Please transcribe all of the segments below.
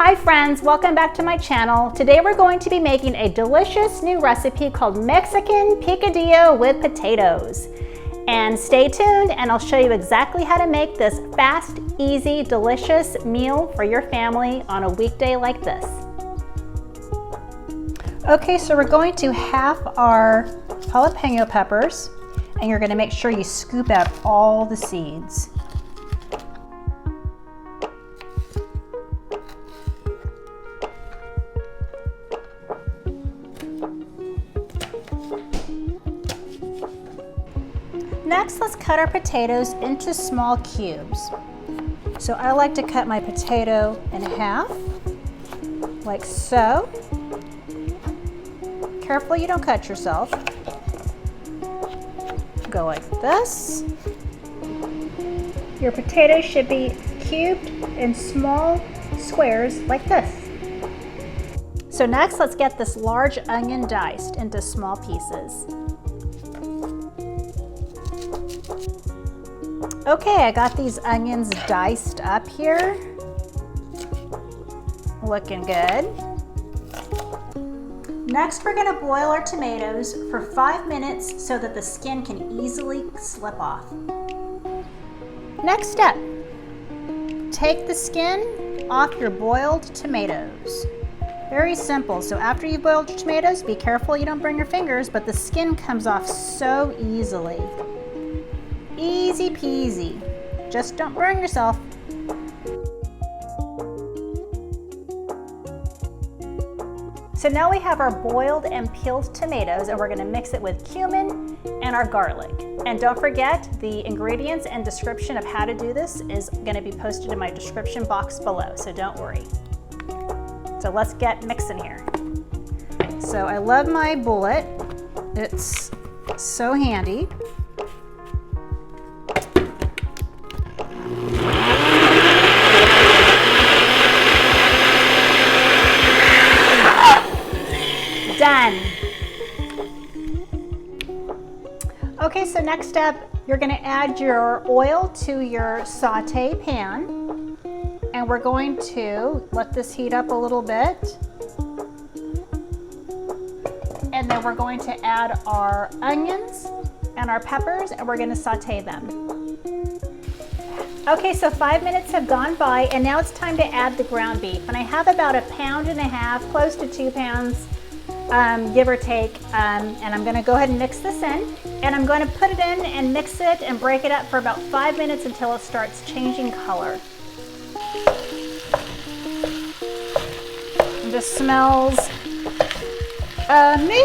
Hi friends, welcome back to my channel. Today we're going to be making a delicious new recipe called Mexican Picadillo with potatoes. And stay tuned and I'll show you exactly how to make this fast, easy, delicious meal for your family on a weekday like this. Okay, so we're going to half our jalapeno peppers and you're going to make sure you scoop out all the seeds. Next, let's cut our potatoes into small cubes. So I like to cut my potato in half, like so. Careful you don't cut yourself. Go like this. Your potatoes should be cubed in small squares like this. So next, let's get this large onion diced into small pieces. Okay, I got these onions diced up here. Looking good. Next, we're gonna boil our tomatoes for 5 minutes so that the skin can easily slip off. Next step, take the skin off your boiled tomatoes. Very simple. So after you've boiled your tomatoes, be careful you don't burn your fingers, but the skin comes off so easily. Easy peasy. Just don't burn yourself. So now we have our boiled and peeled tomatoes and we're going to mix it with cumin and our garlic. And don't forget, the ingredients and description of how to do this is going to be posted in my description box below, so don't worry. So let's get mixing here. So I love my bullet. It's so handy. Done. Okay, so next step, you're going to add your oil to your saute pan, and we're going to let this heat up a little bit, and then we're going to add our onions and our peppers, and we're going to saute them. Okay, so 5 minutes have gone by, and now it's time to add the ground beef, and I have about 1.5 pounds, close to 2 pounds. Give or take, and I'm going to go ahead and mix this in, and I'm going to put it in and mix it and break it up for about 5 minutes until it starts changing color. It just smells amazing.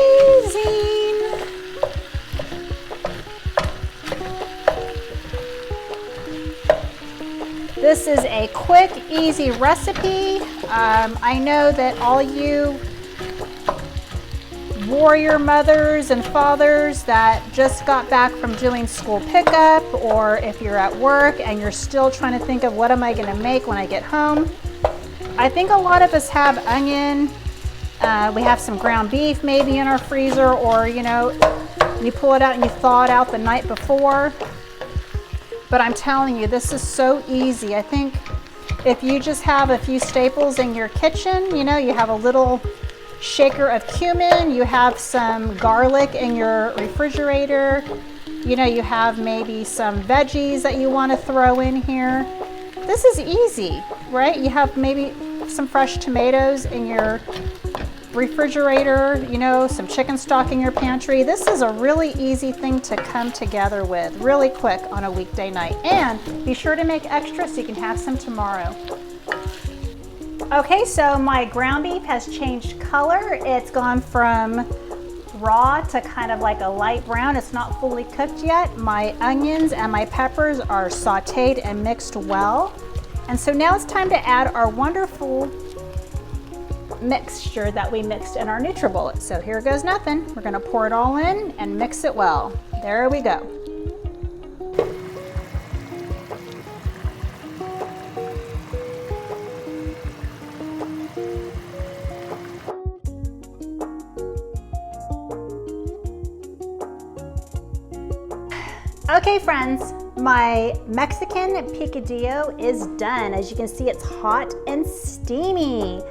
This is a quick, easy recipe. I know that all you warrior mothers and fathers that just got back from doing school pickup, or if you're at work and you're still trying to think of what am I going to make when I get home. I think a lot of us have onion. We have some ground beef maybe in our freezer, or you know, you pull it out and you thaw it out the night before. But I'm telling you, this is so easy. I think if you just have a few staples in your kitchen, you know, you have a little shaker of cumin, you have some garlic in your refrigerator, you know, you have maybe some veggies that you want to throw in here. This is easy, right? You have maybe some fresh tomatoes in your refrigerator, you know, some chicken stock in your pantry. This is a really easy thing to come together with really quick on a weekday night. And be sure to make extra so you can have some tomorrow. Okay, so my ground beef has changed color. It's gone from raw to kind of like a light brown. It's not fully cooked yet. My onions and my peppers are sauteed and mixed well. And so now it's time to add our wonderful mixture that we mixed in our NutriBullet. So here goes nothing. We're gonna pour it all in and mix it well. There we go. Okay friends, My Mexican picadillo is done. As you can see, it's hot and steamy.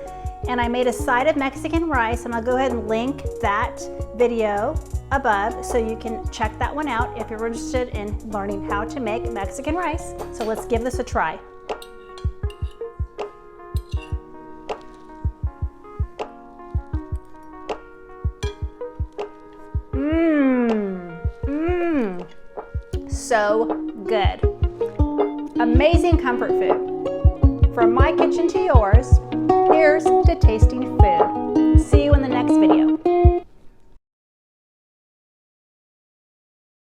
And I made a side of Mexican rice, and I'll go ahead and link that video above so you can check that one out if you're interested in learning how to make Mexican rice. So let's give this a try. So good. Amazing comfort food. From my kitchen to yours, here's to tasting food.